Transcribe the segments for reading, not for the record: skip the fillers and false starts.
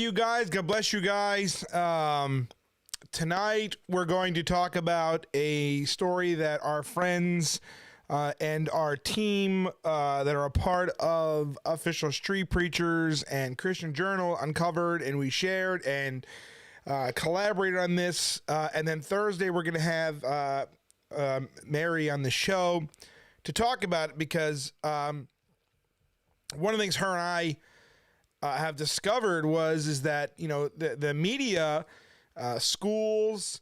You guys, God bless you guys. Tonight we're going to talk about a story that our friends and our team that are a part of Official Street Preachers and Christian Journal uncovered, and we shared and collaborated on this. And then Thursday we're going to have Mary on the show to talk about it, because one of the things her and I have discovered is that, you know, the media, schools,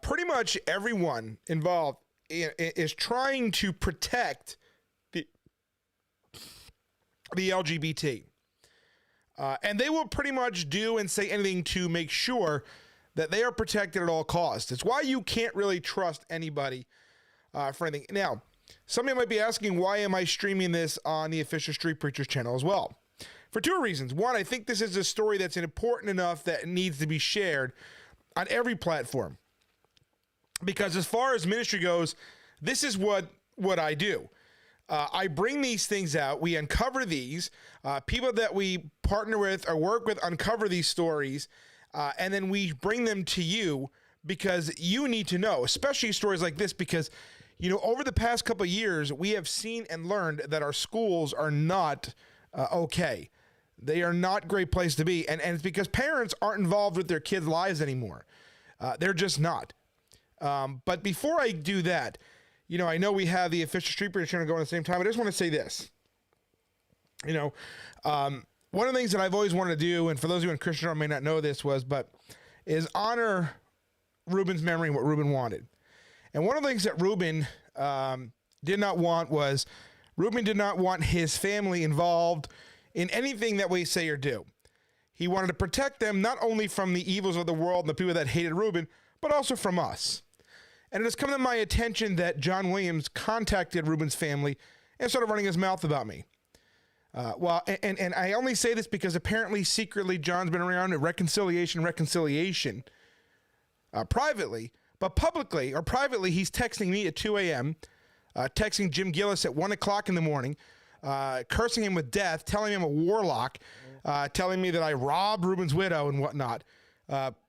pretty much everyone involved is trying to protect the LGBT. And they will pretty much do and say anything to make sure that they are protected at all costs. It's why you can't really trust anybody for anything. Now, somebody might be asking, why am I streaming this on the Official Street Preachers channel as well? For two reasons. One, I think this is a story that's important enough that it needs to be shared on every platform. Because as far as ministry goes, this is what I do. I bring these things out. We uncover these. People that we partner with or work with uncover these stories. And then we bring them to you because you need to know, especially stories like this, because, you know, over the past couple of years, we have seen and learned that our schools are not okay. They are not a great place to be. And it's because parents aren't involved with their kids' lives anymore. They're just not. But before I do that, you know, I know we have the Official Street Preacher channel going at the same time. I just want to say this. You know, one of the things that I've always wanted to do, and for those of you in Christian Journal may not know this, is honor Reuben's memory and what Reuben wanted. And one of the things that Reuben did not want was, Reuben did not want his family involved in anything that we say or do. He wanted to protect them not only from the evils of the world and the people that hated Reuben, but also from us. And it has come to my attention that John Williams contacted Reuben's family and started running his mouth about me. And I only say this because apparently secretly John's been around at reconciliation, privately, but publicly or privately he's texting me at 2 a.m., texting Jim Gillis at 1 o'clock in the morning, cursing him with death, telling him I'm a warlock, telling me that I robbed Reuben's widow and whatnot,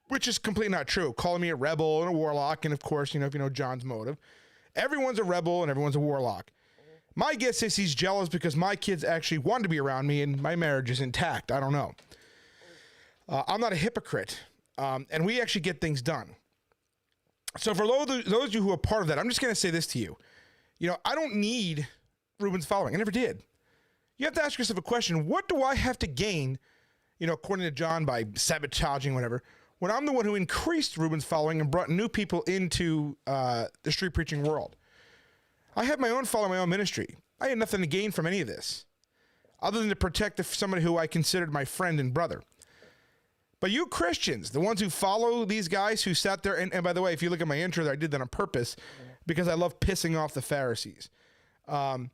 which is completely not true. Calling me a rebel and a warlock, and of course, you know, if you know John's motive, everyone's a rebel and everyone's a warlock. My guess is he's jealous because my kids actually want to be around me and my marriage is intact. I don't know. I'm not a hypocrite, and we actually get things done. So for those of you who are part of that, I'm just going to say this to you. You know, I don't need Reuben's following. I never did. You have to ask yourself a question. What do I have to gain, you know, according to John, by sabotaging whatever, when I'm the one who increased Reuben's following and brought new people into the street preaching world? I have my own following, my own ministry. I had nothing to gain from any of this other than to protect somebody who I considered my friend and brother. But you Christians, the ones who follow these guys who sat there, and by the way, if you look at my intro there, I did that on purpose because I love pissing off the Pharisees. And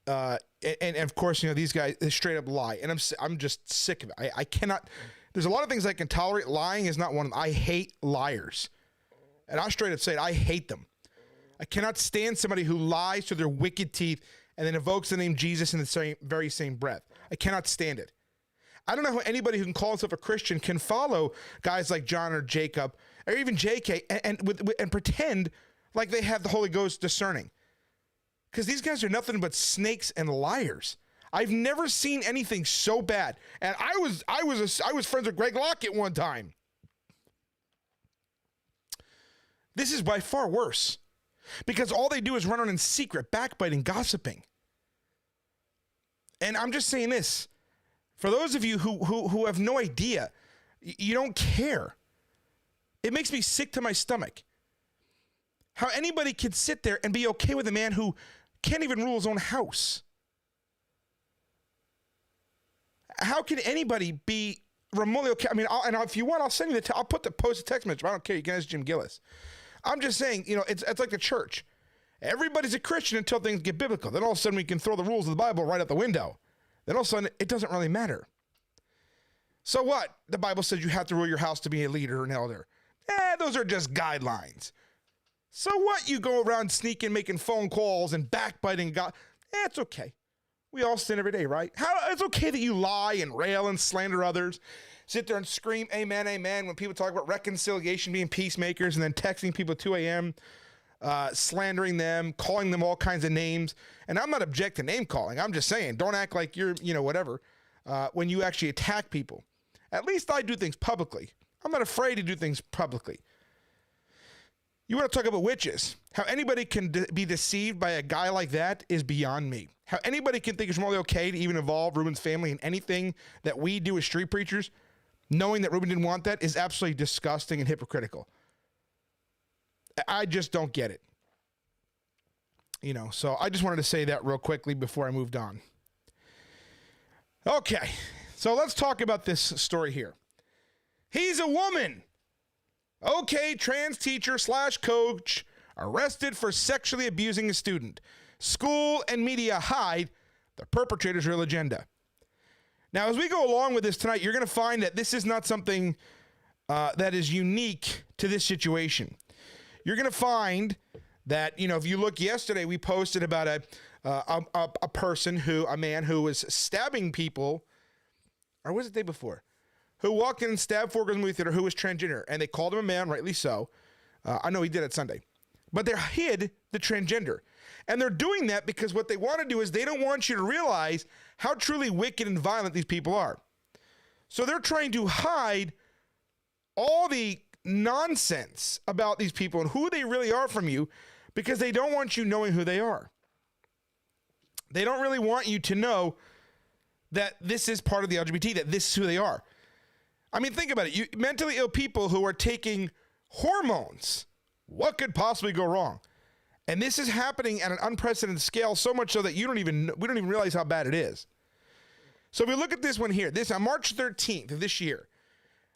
of course, you know, these guys, they straight up lie. And I'm just sick of it. I cannot, there's a lot of things I can tolerate. Lying is not one of them. I hate liars. And I'll straight up say it, I hate them. I cannot stand somebody who lies to their wicked teeth and then evokes the name Jesus in the very same breath. I cannot stand it. I don't know how anybody who can call himself a Christian can follow guys like John or Jacob or even JK and pretend like they have the Holy Ghost discerning. Because these guys are nothing but snakes and liars. I've never seen anything so bad. And I was friends with Greg Locke at one time. This is by far worse. Because all they do is run around in secret, backbiting, gossiping. And I'm just saying this. For those of you who have no idea, you don't care. It makes me sick to my stomach. How anybody could sit there and be okay with a man who can't even rule his own house. How can anybody be remotely okay? I mean, if you want, I'll send you I'll post a text message. I don't care. You can ask Jim Gillis. I'm just saying, you know, it's like the church. Everybody's a Christian until things get biblical. Then all of a sudden we can throw the rules of the Bible right out the window. Then all of a sudden it doesn't really matter. So what? The Bible says you have to rule your house to be a leader or an elder. Those are just guidelines. So what? You go around sneaking, making phone calls and backbiting God. It's okay. We all sin every day, right? It's okay that you lie and rail and slander others, sit there and scream amen, amen when people talk about reconciliation, being peacemakers, and then texting people at 2 a.m., slandering them, calling them all kinds of names. And I'm not objecting to name calling. I'm just saying, don't act like you're, whatever, when you actually attack people. At least I do things publicly. I'm not afraid to do things publicly. You want to talk about witches? How anybody can be deceived by a guy like that is beyond me. How anybody can think it's morally okay to even involve Ruben's family in anything that we do as street preachers, knowing that Ruben didn't want that, is absolutely disgusting and hypocritical. I just don't get it. So I just wanted to say that real quickly before I moved on. Okay, so let's talk about this story here. He's a woman. Okay, trans teacher / coach arrested for sexually abusing a student. School and media hide the perpetrator's real agenda. Now, as we go along with this tonight, you're going to find that this is not something that is unique to this situation. You're going to find that, if you look yesterday, we posted about a man who was stabbing people, or was it the day before? Who walked in and stabbed 4 girls in the movie theater who was transgender, and they called him a man, rightly so. I know he did it Sunday. But they hid the transgender. And they're doing that because what they want to do is they don't want you to realize how truly wicked and violent these people are. So they're trying to hide all the nonsense about these people and who they really are from you because they don't want you knowing who they are. They don't really want you to know that this is part of the LGBT, that this is who they are. I mean, think about it. Mentally ill people who are taking hormones, what could possibly go wrong? And this is happening at an unprecedented scale, so much so that we don't even realize how bad it is. So if we look at this one here, on March 13th of this year,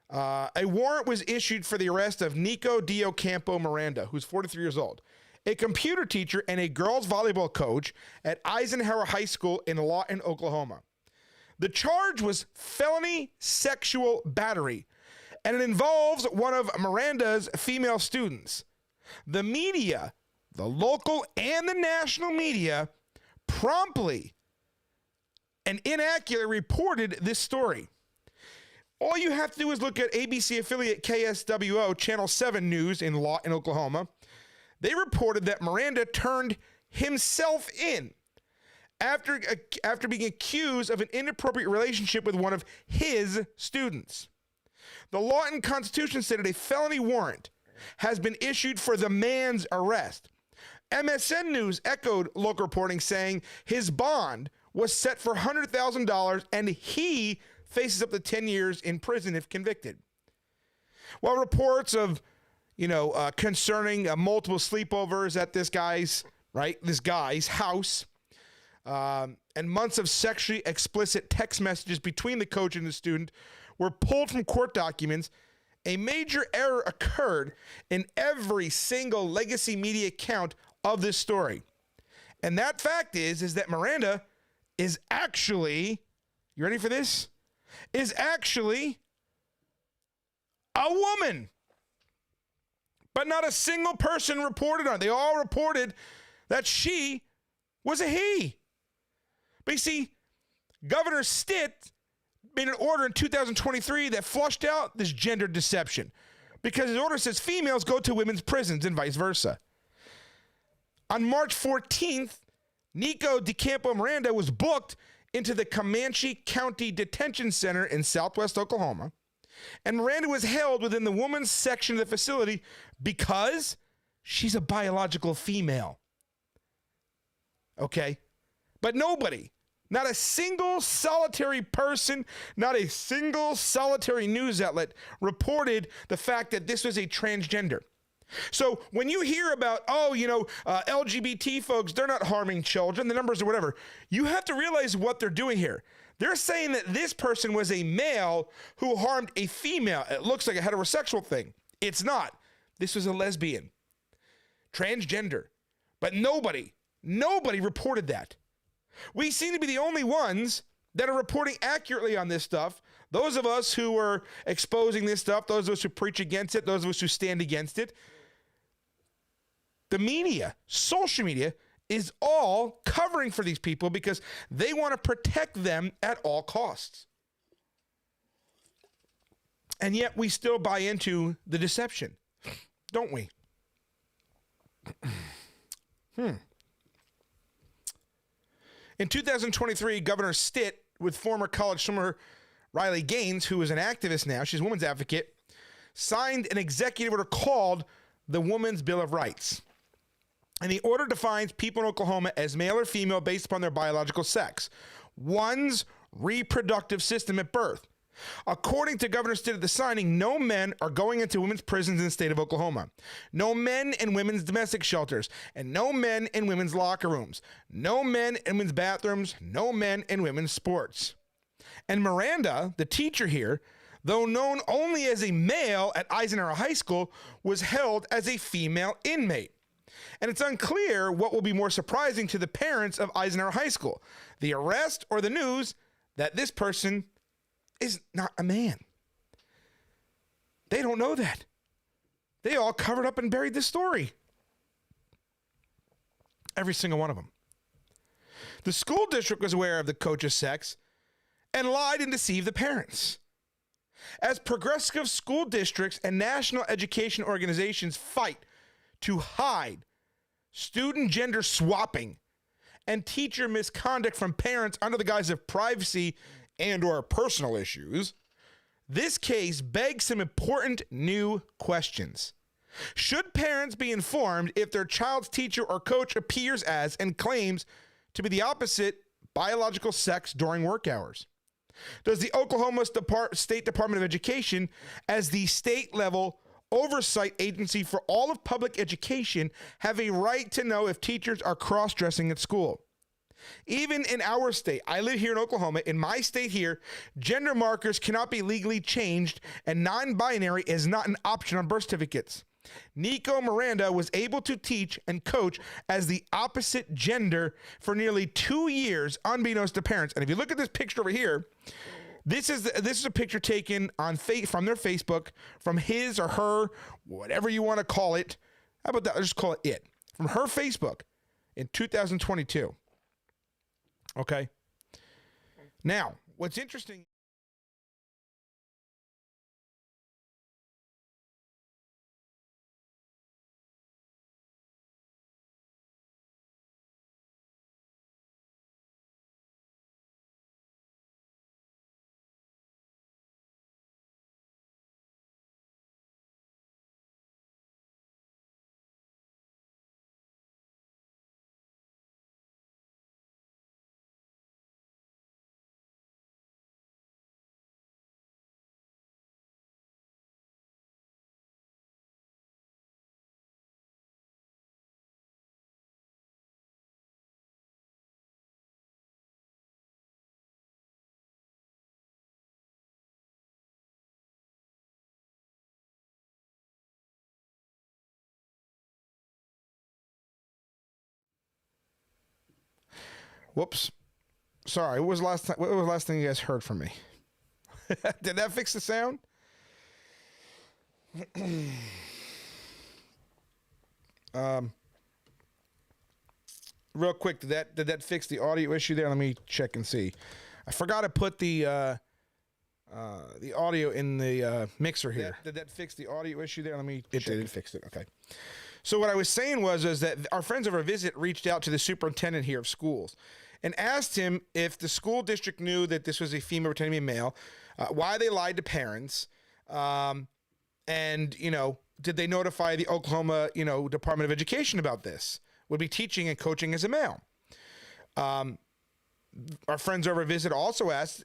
a warrant was issued for the arrest of Nicko Deocampo Miranda, who's 43 years old, a computer teacher and a girls volleyball coach at Eisenhower High School in Lawton, Oklahoma. The charge was felony sexual battery, and it involves one of Miranda's female students. The media, the local and the national media, promptly and inaccurately reported this story. All you have to do is look at ABC affiliate KSWO Channel 7 News in Lawton, Oklahoma. They reported that Miranda turned himself in after being accused of an inappropriate relationship with one of his students. The Lawton Constitution stated a felony warrant has been issued for the man's arrest. MSN News echoed local reporting saying his bond was set for $100,000 and he faces up to 10 years in prison if convicted. While reports of, concerning multiple sleepovers at this guy's house, and months of sexually explicit text messages between the coach and the student were pulled from court documents, a major error occurred in every single legacy media account of this story. And that fact is that Miranda is actually, you ready for this? Is actually a woman. But not a single person reported on it. They all reported that she was a he. But you see, Governor Stitt made an order in 2023 that flushed out this gender deception because his order says females go to women's prisons and vice versa. On March 14th, Nicko Deocampo Miranda was booked into the Comanche County Detention Center in southwest Oklahoma, and Miranda was held within the women's section of the facility because she's a biological female. Okay? But nobody, not a single solitary person, not a single solitary news outlet reported the fact that this was a transgender. So when you hear about, LGBT folks, they're not harming children, the numbers or whatever, you have to realize what they're doing here. They're saying that this person was a male who harmed a female. It looks like a heterosexual thing. It's not. This was a lesbian, transgender. But nobody reported that. We seem to be the only ones that are reporting accurately on this stuff. Those of us who are exposing this stuff, those of us who preach against it, those of us who stand against it. The media, social media, is all covering for these people because they want to protect them at all costs. And yet we still buy into the deception, don't we? In 2023, Governor Stitt, with former college swimmer Riley Gaines, who is an activist now, she's a women's advocate, signed an executive order called the Women's Bill of Rights. And the order defines people in Oklahoma as male or female based upon their biological sex, one's reproductive system at birth. According to Governor Stitt at the signing, no men are going into women's prisons in the state of Oklahoma. No men in women's domestic shelters, and no men in women's locker rooms. No men in women's bathrooms, no men in women's sports. And Miranda, the teacher here, though known only as a male at Eisenhower High School, was held as a female inmate. And it's unclear what will be more surprising to the parents of Eisenhower High School, the arrest or the news that this person is not a man. They don't know that. They all covered up and buried this story. Every single one of them. The school district was aware of the coach's sex and lied and deceived the parents. As progressive school districts and national education organizations fight to hide student gender swapping and teacher misconduct from parents under the guise of privacy and or personal issues, this case begs some important new questions. Should parents be informed if their child's teacher or coach appears as and claims to be the opposite biological sex during work hours? Does the Oklahoma State Department of Education, as the state-level oversight agency for all of public education, have a right to know if teachers are cross-dressing at school? Even in our state, I live here in Oklahoma, in my state here, gender markers cannot be legally changed and non-binary is not an option on birth certificates. Nicko Miranda was able to teach and coach as the opposite gender for nearly 2 years, unbeknownst to parents. And if you look at this picture over here, this is a picture taken on from their Facebook, from his or her, whatever you want to call it. How about that? I'll just call it it. From her Facebook in 2022. Okay. Now, what's interesting. Whoops. Sorry. What was the last thing you guys heard from me? Did that fix the sound? Real quick, did that fix the audio issue there? Let me check and see. I forgot to put the audio in the mixer here. Did that fix the audio issue there? It did. It fixed it. Okay. So what I was saying was that our friends of our visit reached out to the superintendent here of schools and asked him if the school district knew that this was a female pretending to be a male, why they lied to parents, and, did they notify the Oklahoma, Department of Education about this? Would be teaching and coaching as a male. Our friends over a visit also asked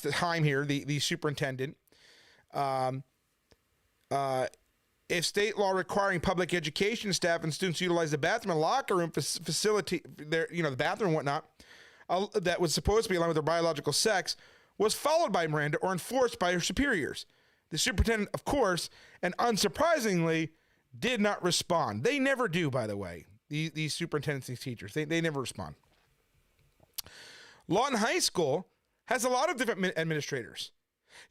Heim here, the superintendent, if state law requiring public education staff and students to utilize the bathroom and locker room facility, the bathroom and whatnot, that was supposed to be aligned with their biological sex, was followed by Miranda or enforced by her superiors. The superintendent, of course, and unsurprisingly, did not respond. They never do, by the way. These superintendents, these teachers, they never respond. Lawton High School has a lot of different administrators.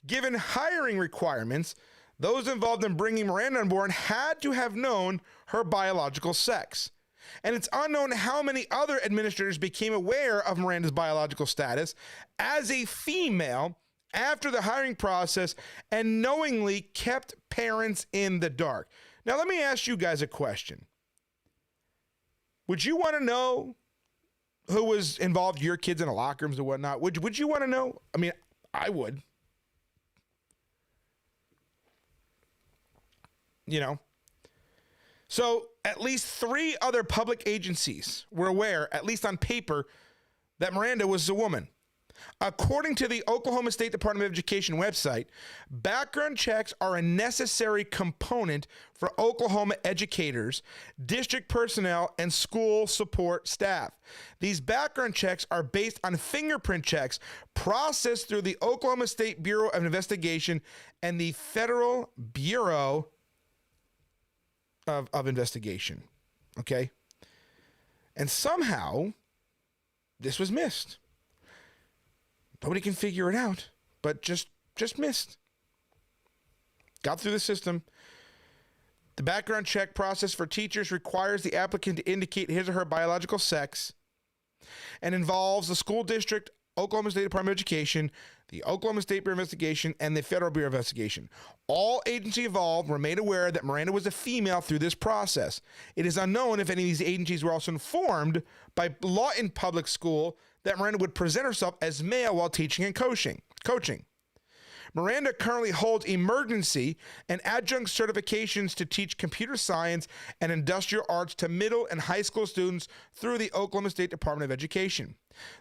Given hiring requirements, those involved in bringing Miranda on board had to have known her biological sex. And it's unknown how many other administrators became aware of Miranda's biological status as a female after the hiring process and knowingly kept parents in the dark. Now, let me ask you guys a question. Would you want to know who was involved, your kids in the locker rooms and whatnot? Would you want to know? I mean, I would. You know? So at least 3 other public agencies were aware, at least on paper, that Miranda was a woman. According to the Oklahoma State Department of Education website, background checks are a necessary component for Oklahoma educators, district personnel, and school support staff. These background checks are based on fingerprint checks processed through the Oklahoma State Bureau of Investigation and the Federal Bureau of Investigation. Okay? And somehow, this was missed. Nobody can figure it out, but just missed. Got through the system. The background check process for teachers requires the applicant to indicate his or her biological sex and involves the school district, Oklahoma State Department of Education, the Oklahoma State Bureau of Investigation, and the Federal Bureau of Investigation. All agencies involved were made aware that Miranda was a female through this process. It is unknown if any of these agencies were also informed by Lawton Public School that Miranda would present herself as male while teaching and coaching. Miranda currently holds emergency and adjunct certifications to teach computer science and industrial arts to middle and high school students through the Oklahoma State Department of Education.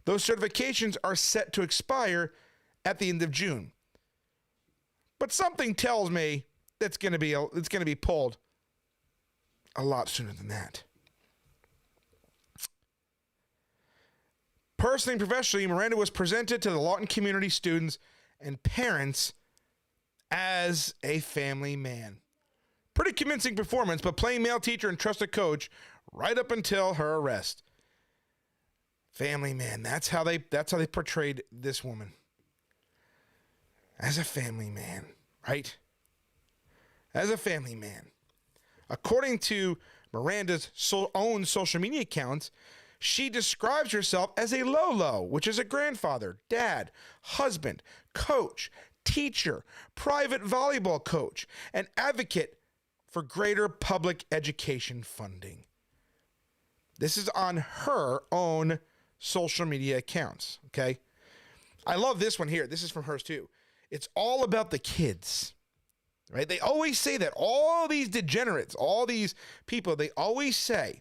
Those certifications are set to expire at the end of June. But something tells me it's going to be pulled a lot sooner than that. Personally and professionally, Miranda was presented to the Lawton community students and parents as a family man. Pretty convincing performance, but playing male teacher and trusted coach right up until her arrest. Family man, that's how they portrayed this woman. As a family man, right? As a family man. According to Miranda's own social media accounts, she describes herself as a Lolo, which is a grandfather, dad, husband, coach, teacher, private volleyball coach, and advocate for greater public education funding. This is on her own social media accounts, okay? I love this one here. This is from hers too. It's all about the kids, right? They always say that. All these degenerates, all these people, they always say,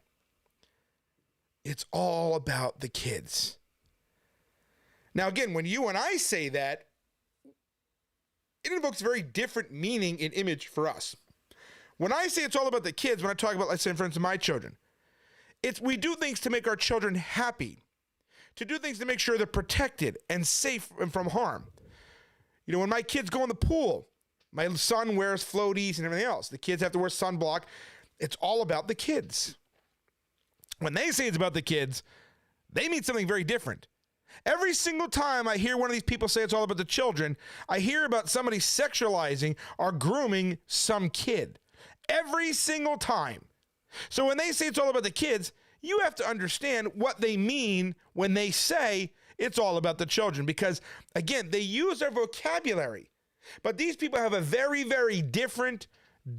it's all about the kids. Now, again, when you and I say that, it invokes a very different meaning and image for us. When I say it's all about the kids, when I talk about, let's say, for instance, my children, we do things to make our children happy, to do things to make sure they're protected and safe from harm. You know, when my kids go in the pool, my son wears floaties and everything else. The kids have to wear sunblock. It's all about the kids. When they say it's about the kids, they mean something very different. Every single time I hear one of these people say it's all about the children, I hear about somebody sexualizing or grooming some kid. Every single time. So when they say it's all about the kids, you have to understand what they mean when they say it's all about the children. Because, again, they use their vocabulary. But these people have a very, very different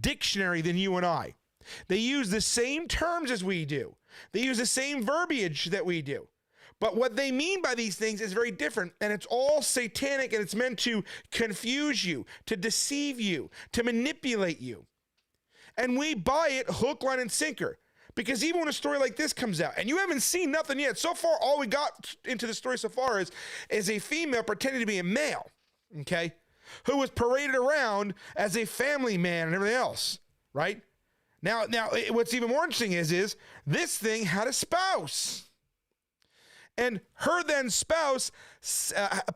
dictionary than you and I. They use the same terms as we do. They use the same verbiage that we do. But what they mean by these things is very different, and it's all satanic, and it's meant to confuse you, to deceive you, to manipulate you. And we buy it hook, line, and sinker. Because even when a story like this comes out, and you haven't seen nothing yet, so far all we got into the story so far is a female pretending to be a male, okay, who was paraded around as a family man and everything else, right? Now, what's even more interesting is this thing had a spouse. And her then spouse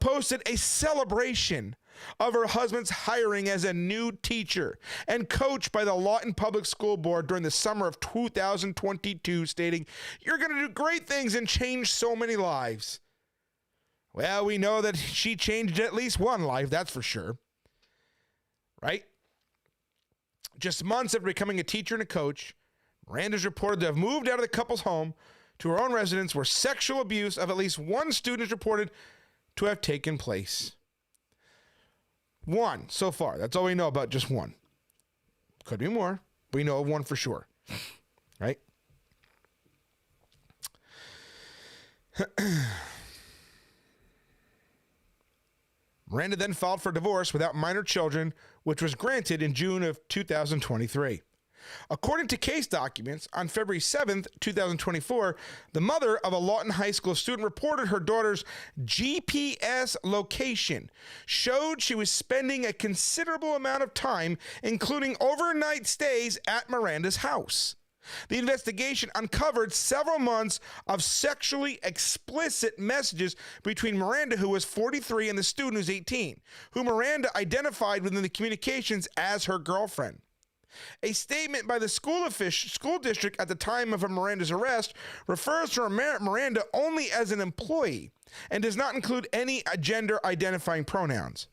posted a celebration of her husband's hiring as a new teacher and coach by the Lawton Public School Board during the summer of 2022, stating, "You're going to do great things and change so many lives." Well, we know that she changed at least one life, that's for sure. Right? Just months after becoming a teacher and a coach, Miranda is reported to have moved out of the couple's home to her own residence where sexual abuse of at least one student is reported to have taken place. One so far. That's all we know about just one. Could be more. But we know of one for sure. Right? Miranda then filed for divorce without minor children, which was granted in June of 2023. According to case documents, on February 7th, 2024, the mother of a Lawton High School student reported her daughter's GPS location showed she was spending a considerable amount of time, including overnight stays at Miranda's house. The investigation uncovered several months of sexually explicit messages between Miranda, who was 43, and the student, who's 18, who Miranda identified within the communications as her girlfriend. A statement by the school district at the time of Miranda's arrest refers to Miranda only as an employee and does not include any gender-identifying pronouns.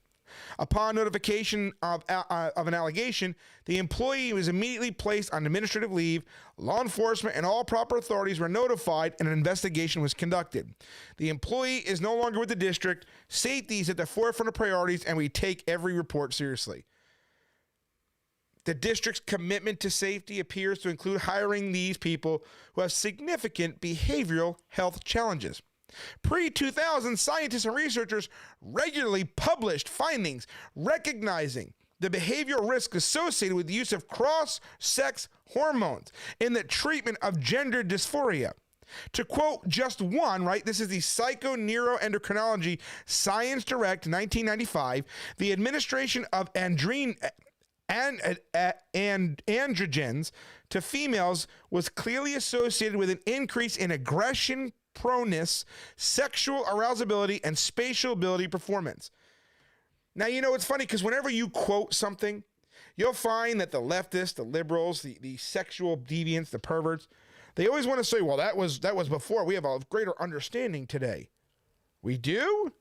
Upon notification of an allegation, the employee was immediately placed on administrative leave. Law enforcement and all proper authorities were notified, and an investigation was conducted. The employee is no longer with the district. Safety is at the forefront of priorities, and we take every report seriously. The district's commitment to safety appears to include hiring these people who have significant behavioral health challenges. Pre-2000, scientists and researchers regularly published findings recognizing the behavioral risk associated with the use of cross-sex hormones in the treatment of gender dysphoria. To quote just one, right, this is the Psychoneuroendocrinology Science Direct 1995, the administration of androgens to females was clearly associated with an increase in aggression, proneness, sexual arousability, and spatial ability performance. Now, you know, it's funny because whenever you quote something, you'll find that the leftists, the liberals, the sexual deviants, the perverts, they always want to say, well, that was before. We have a greater understanding today. We do?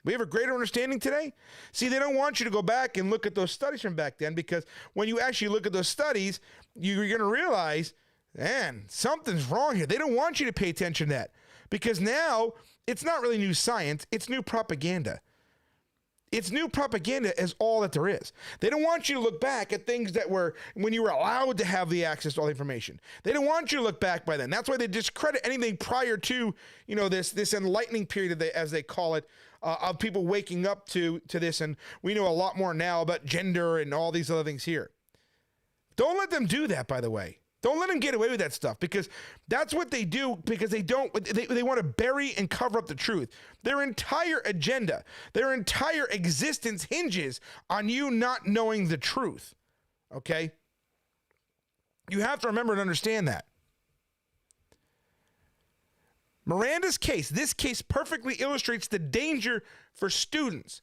We have a greater understanding today? See, they don't want you to go back and look at those studies from back then, because when you actually look at those studies, you're going to realize, man, something's wrong here. They don't want you to pay attention to that, because now it's not really new science. It's new propaganda. It's new propaganda is all that there is. They don't want you to look back at things that were when you were allowed to have the access to all the information. They don't want you to look back by then. That's why they discredit anything prior to, you know, this enlightening period, as they call it, of people waking up to this. And we know a lot more now about gender and all these other things here. Don't let them do that, by the way. Don't let them get away with that stuff, because that's what they do, because they want to bury and cover up the truth. Their entire agenda, their entire existence hinges on you not knowing the truth. Okay? You have to remember and understand that. Miranda's case, this case perfectly illustrates the danger for students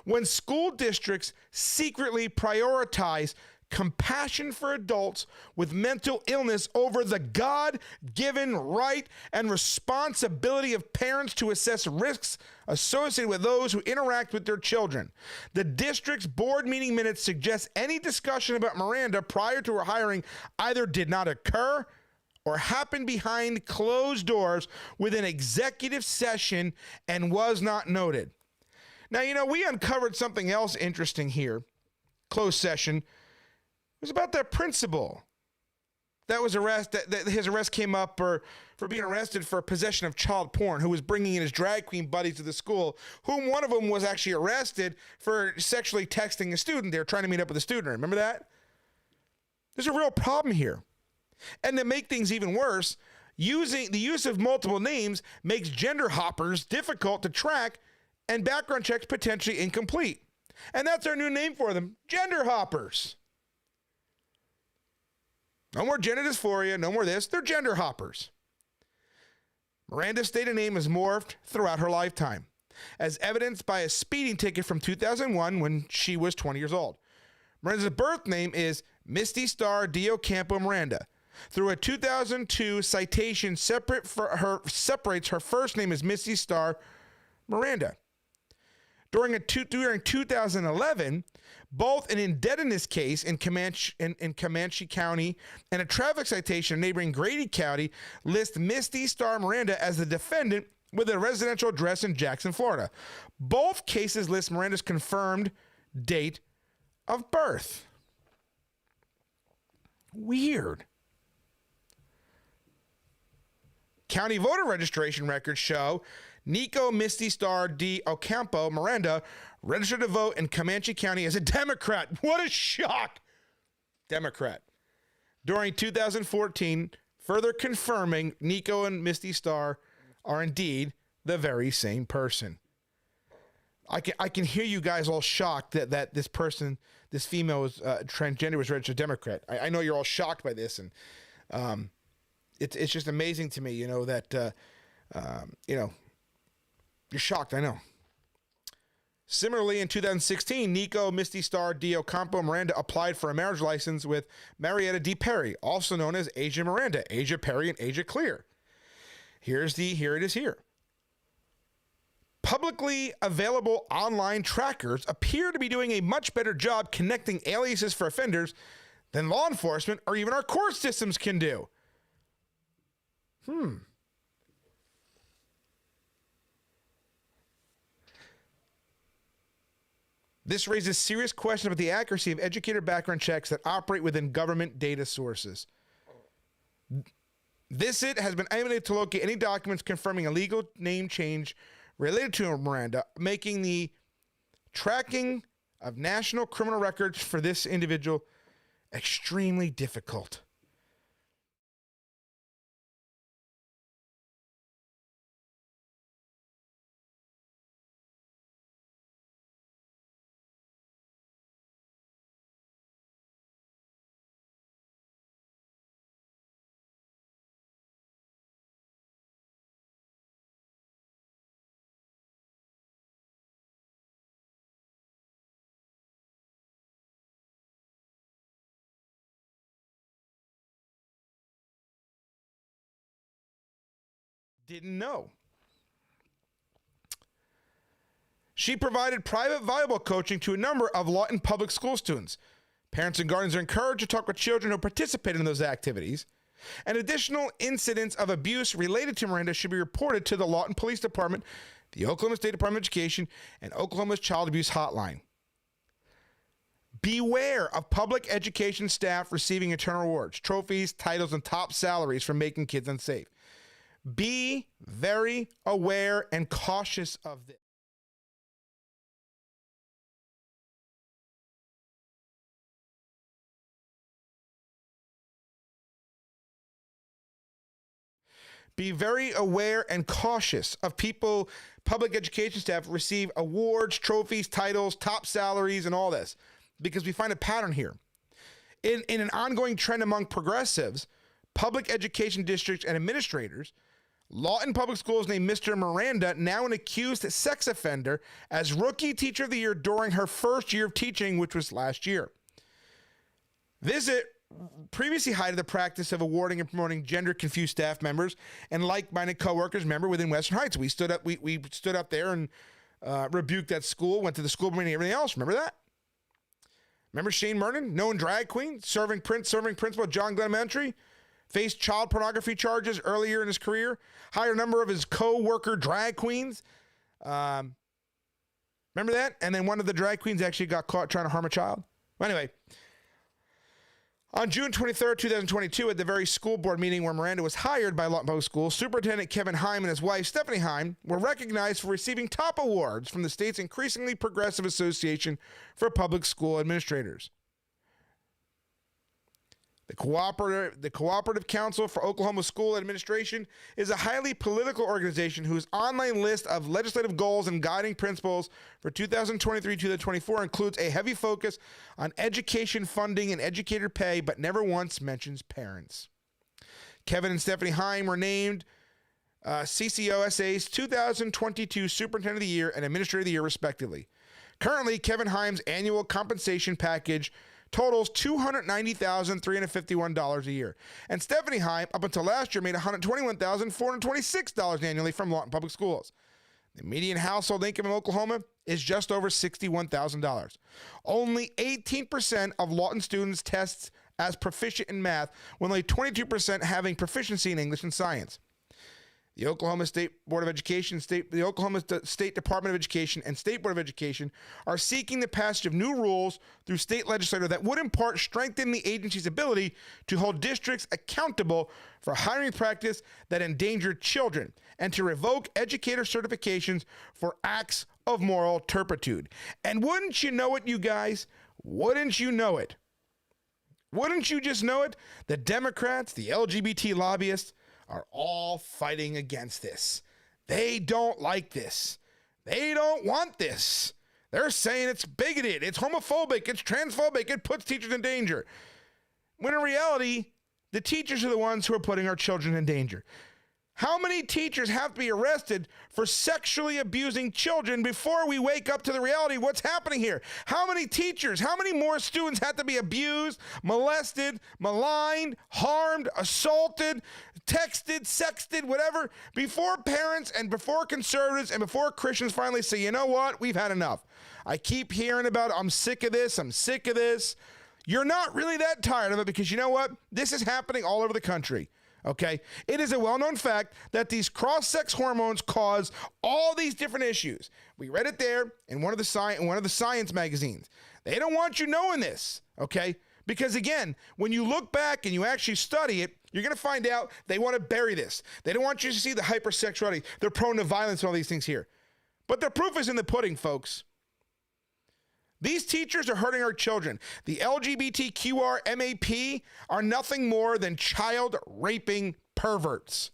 when school districts secretly prioritize compassion for adults with mental illness over the God-given right and responsibility of parents to assess risks associated with those who interact with their children. The district's board meeting minutes suggest any discussion about Miranda prior to her hiring either did not occur or happened behind closed doors with an executive session and was not noted. Now, you know, we uncovered something else interesting here. Closed session. It was about that principal that was arrested. His arrest came up for being arrested for possession of child porn, who was bringing in his drag queen buddies to the school, whom one of them was actually arrested for sexually texting a student. They were trying to meet up with a student. Remember that? There's a real problem here. And to make things even worse, the use of multiple names makes gender hoppers difficult to track and background checks potentially incomplete. And that's our new name for them, gender hoppers. No more gender dysphoria, no more this. They're gender hoppers. Miranda's stated name has morphed throughout her lifetime, as evidenced by a speeding ticket from 2001 when she was 20 years old. Miranda's birth name is Misty Star Deocampo Miranda. Through a 2002 citation separates her first name as Misty Star Miranda. During 2011, both an indebtedness case in Comanche County and a traffic citation in neighboring Grady County list Misty Star Miranda as the defendant with a residential address in Jackson, Florida. Both cases list Miranda's confirmed date of birth. Weird. County voter registration records show Nicko Misty Star Deocampo Miranda registered to vote in Comanche County as a Democrat. What a shock! Democrat. During 2014, further confirming Nicko and Misty Star are indeed the very same person. I can hear you guys all shocked that this person, this female, was transgender, was registered Democrat. I know you're all shocked by this, and it's just amazing to me, that you're shocked. I know. Similarly, in 2016, Nicko Misty Star Deocampo Miranda applied for a marriage license with Marietta D. Perry, also known as Asia Miranda, Asia Perry, and Asia Clear. Here it is here. Publicly available online trackers appear to be doing a much better job connecting aliases for offenders than law enforcement or even our court systems can do. This raises serious questions about the accuracy of educator background checks that operate within government data sources. Visit has been unable to locate any documents confirming a legal name change related to Miranda, making the tracking of national criminal records for this individual extremely difficult. Didn't know. She provided private volleyball coaching to a number of Lawton public school students. Parents and guardians are encouraged to talk with children who participated in those activities. And additional incidents of abuse related to Miranda should be reported to the Lawton Police Department, the Oklahoma State Department of Education, and Oklahoma's Child Abuse Hotline. Beware of public education staff receiving internal awards, trophies, titles, and top salaries for making kids unsafe. Be very aware and cautious of this. Be very aware and cautious of people, public education staff receive awards, trophies, titles, top salaries, and all this, because we find a pattern here. In an ongoing trend among progressives, public education districts, and administrators, Lawton Public Schools named Mr. Miranda, now an accused sex offender, as Rookie Teacher of the Year during her first year of teaching, which was last year. Visit previously highlighted the practice of awarding and promoting gender-confused staff members and like-minded coworkers. Remember, within Western Heights, we stood up there and rebuked that school, went to the school meeting and everything else. Remember that? Remember Shane Mernon, known drag queen, serving principal at John Glenn Elementary? Faced child pornography charges earlier in his career. Hired a number of his co-worker drag queens. Remember that? And then one of the drag queens actually got caught trying to harm a child. Well, anyway, on June 23rd, 2022, at the very school board meeting where Miranda was hired by Lawton Public Schools, Superintendent Kevin Heim and his wife, Stephanie Heim, were recognized for receiving top awards from the state's increasingly progressive Association for Public School Administrators. The Cooperative Council for Oklahoma School Administration is a highly political organization whose online list of legislative goals and guiding principles for 2023-2024 includes a heavy focus on education funding and educator pay, but never once mentions parents. Kevin and Stephanie Heim were named CCOSA's 2022 Superintendent of the Year and Administrator of the Year, respectively. Currently, Kevin Heim's annual compensation package totals $290,351 a year. And Stephanie Heim, up until last year, made $121,426 annually from Lawton Public Schools. The median household income in Oklahoma is just over $61,000. Only 18% of Lawton students test as proficient in math, with only 22% having proficiency in English and science. The Oklahoma State Board of Education, the Oklahoma State Department of Education, and State Board of Education are seeking the passage of new rules through state legislature that would in part strengthen the agency's ability to hold districts accountable for hiring practice that endanger children and to revoke educator certifications for acts of moral turpitude. And wouldn't you know it, you guys? Wouldn't you know it? Wouldn't you just know it? The Democrats, the LGBT lobbyists, are all fighting against this. They don't like this. They don't want this. They're saying it's bigoted, it's homophobic, it's transphobic, it puts teachers in danger. When in reality, the teachers are the ones who are putting our children in danger. How many teachers have to be arrested for sexually abusing children before we wake up to the reality of what's happening here? How many teachers, how many more students have to be abused, molested, maligned, harmed, assaulted, texted, sexted, whatever, before parents and before conservatives and before Christians finally say, you know what, we've had enough. I keep hearing about it. I'm sick of this. I'm sick of this. You're not really that tired of it because you know what? This is happening all over the country. Okay, it is a well-known fact that these cross-sex hormones cause all these different issues. We read it there in one of the science magazines. They don't want you knowing this, okay? Because again, when you look back and you actually study it, you're going to find out they want to bury this. They don't want you to see the hypersexuality. They're prone to violence and all these things here. But the proof is in the pudding, folks. These teachers are hurting our children. The LGBTQR MAP are nothing more than child raping perverts.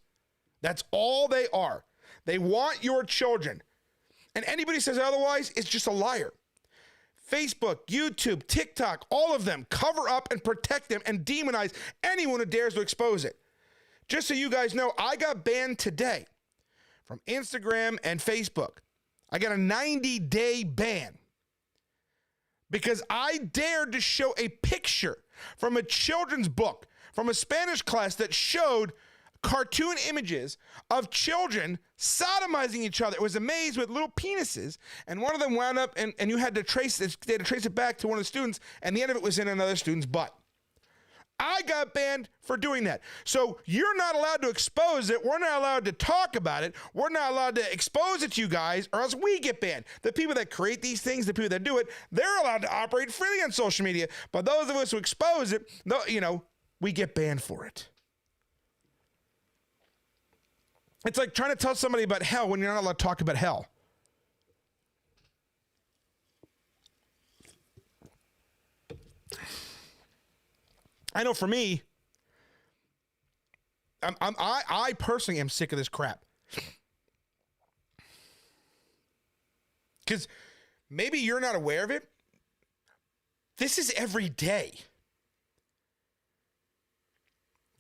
That's all they are. They want your children. And anybody says otherwise is just a liar. Facebook, YouTube, TikTok, all of them cover up and protect them and demonize anyone who dares to expose it. Just so you guys know, I got banned today from Instagram and Facebook. I got a 90-day ban because I dared to show a picture from a children's book from a Spanish class that showed cartoon images of children sodomizing each other. It was a maze with little penises, and one of them wound up, and you had to trace it. They had to trace it back to one of the students, and the end of it was in another student's butt. I got banned for doing that. So you're not allowed to expose it. We're not allowed to talk about it. We're not allowed to expose it to you guys, or else we get banned. The people that create these things, the people that do it, they're allowed to operate freely on social media. But those of us who expose it, we get banned for it. It's like trying to tell somebody about hell when you're not allowed to talk about hell. I know for me, I personally am sick of this crap. Because maybe you're not aware of it. This is every day.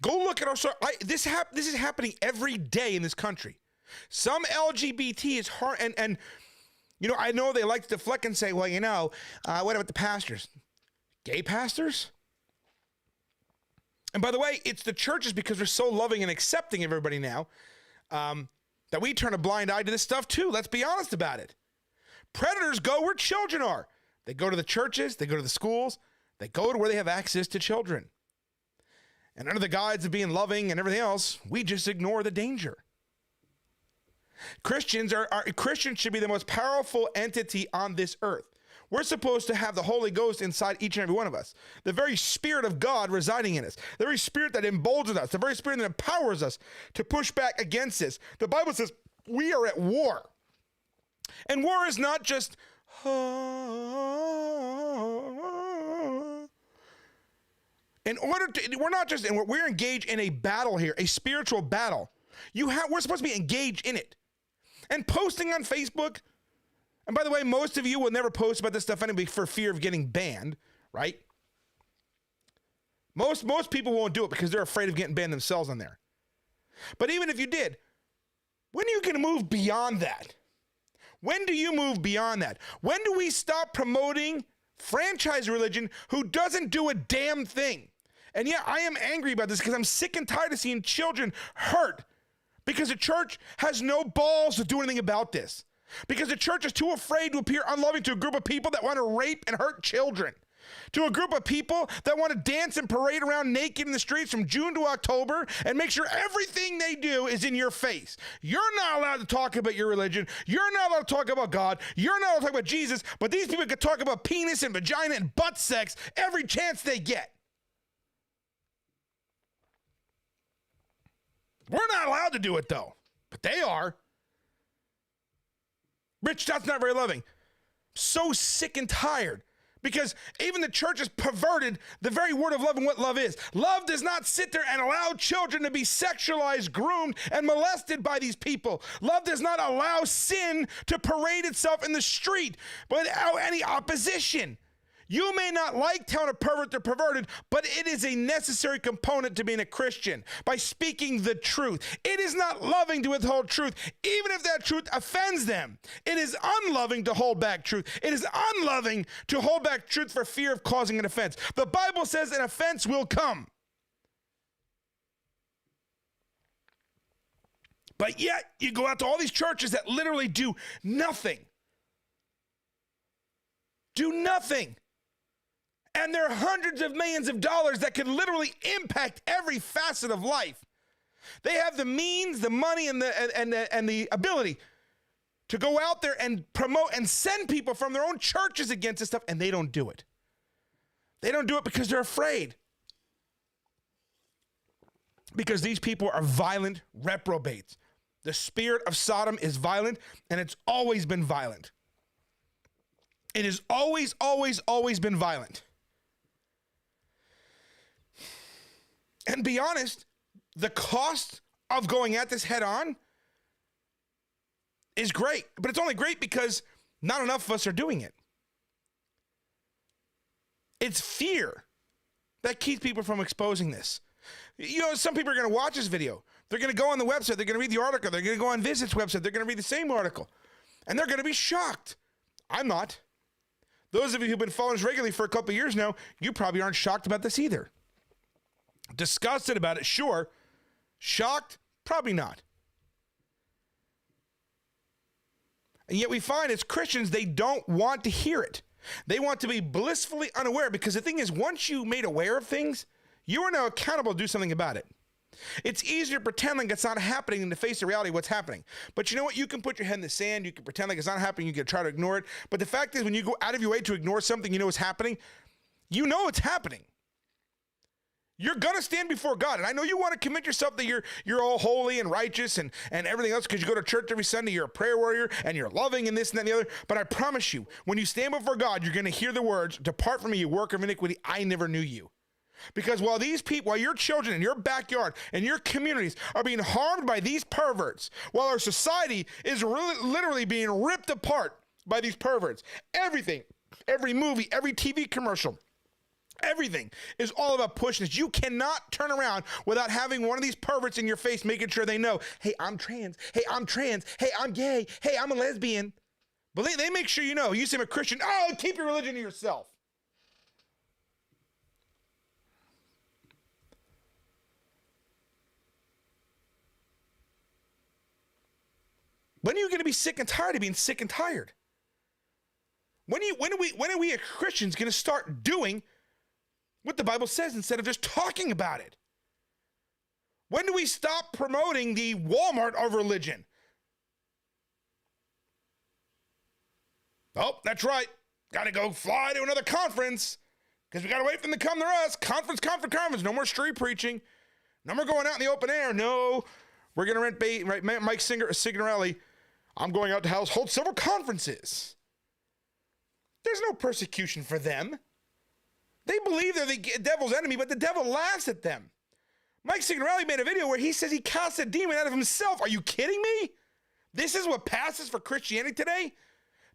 Go look at our this is happening every day in this country. Some LGBT is hard, and I know they like to deflect and say, well, what about the pastors? Gay pastors? And by the way, it's the churches, because they're so loving and accepting of everybody now, that we turn a blind eye to this stuff too. Let's be honest about it. Predators go where children are. They go to the churches, they go to the schools, they go to where they have access to children. And under the guise of being loving and everything else, we just ignore the danger. Christians should be the most powerful entity on this earth. We're supposed to have the Holy Ghost inside each and every one of us. The very Spirit of God residing in us. The very Spirit that emboldens us. The very Spirit that empowers us to push back against this. The Bible says we are at war. And war is not just... we're engaged in a battle here, a spiritual battle. We're supposed to be engaged in it. And posting on Facebook, and by the way, most of you will never post about this stuff anyway for fear of getting banned, right? Most people won't do it because they're afraid of getting banned themselves on there. But even if you did, when are you going to move beyond that? When do you move beyond that? When do we stop promoting franchise religion who doesn't do a damn thing? And yeah, I am angry about this because I'm sick and tired of seeing children hurt because the church has no balls to do anything about this. Because the church is too afraid to appear unloving to a group of people that want to rape and hurt children. To a group of people that want to dance and parade around naked in the streets from June to October and make sure everything they do is in your face. You're not allowed to talk about your religion. You're not allowed to talk about God. You're not allowed to talk about Jesus. But these people can talk about penis and vagina and butt sex every chance they get. We're not allowed to do it, though. But they are. Rich, that's not very loving. So sick and tired. Because even the church has perverted the very word of love and what love is. Love does not sit there and allow children to be sexualized, groomed, and molested by these people. Love does not allow sin to parade itself in the street without any opposition. You may not like telling a pervert they're perverted, but it is a necessary component to being a Christian by speaking the truth. It is not loving to withhold truth, even if that truth offends them. It is unloving to hold back truth. It is unloving to hold back truth for fear of causing an offense. The Bible says an offense will come. But yet, you go out to all these churches that literally do nothing. Do nothing. And there are hundreds of millions of dollars that could literally impact every facet of life. They have the means, the money, and the ability to go out there and promote and send people from their own churches against this stuff, and they don't do it. They don't do it because they're afraid. Because these people are violent reprobates. The spirit of Sodom is violent, and it's always been violent. It has always, always, always been violent. And be honest, the cost of going at this head on is great, but it's only great because not enough of us are doing it. It's fear that keeps people from exposing this. You know, some people are going to watch this video. They're going to go on the website. They're going to read the article. They're going to go on Visit's website. They're going to read the same article. And they're going to be shocked. I'm not. Those of you who've been following us regularly for a couple of years now, you probably aren't shocked about this either. Disgusted about it, sure. Shocked? Probably not. And yet we find as Christians, they don't want to hear it. They want to be blissfully unaware, because the thing is, once you made aware of things, you are now accountable to do something about it. It's easier to pretend like it's not happening than to face the reality of what's happening. But you know what? You can put your head in the sand. You can pretend like it's not happening. You can try to ignore it. But the fact is, when you go out of your way to ignore something you know is happening, you know it's happening. You're going to stand before God. And I know you want to commit yourself that you're all holy and righteous and everything else because you go to church every Sunday, you're a prayer warrior, and you're loving and this and that and the other. But I promise you, when you stand before God, you're going to hear the words, "Depart from me, you worker of iniquity, I never knew you." Because while these people, while your children in your backyard and your communities are being harmed by these perverts, while our society is literally being ripped apart by these perverts, everything, every movie, every TV commercial, everything is all about pushing this. You cannot turn around without having one of these perverts in your face making sure they know, hey, I'm trans. Hey, I'm trans. Hey, I'm gay. Hey, I'm a lesbian. But they make sure you know. You say I'm a Christian. Oh, keep your religion to yourself. When are you going to be sick and tired of being sick and tired? When are we as Christians going to start doing what the Bible says instead of just talking about it? When do we stop promoting the Walmart of religion? Oh, that's right. Got to go fly to another conference because we got to wait for them to come to us. Conference. No more street preaching. No more going out in the open air. No, we're going to rent Mike Signorelli. I'm going out to hold several conferences. There's no persecution for them. They believe they're the devil's enemy, but the devil laughs at them. Mike Signorelli made a video where he says he casts a demon out of himself. Are you kidding me? This is what passes for Christianity today?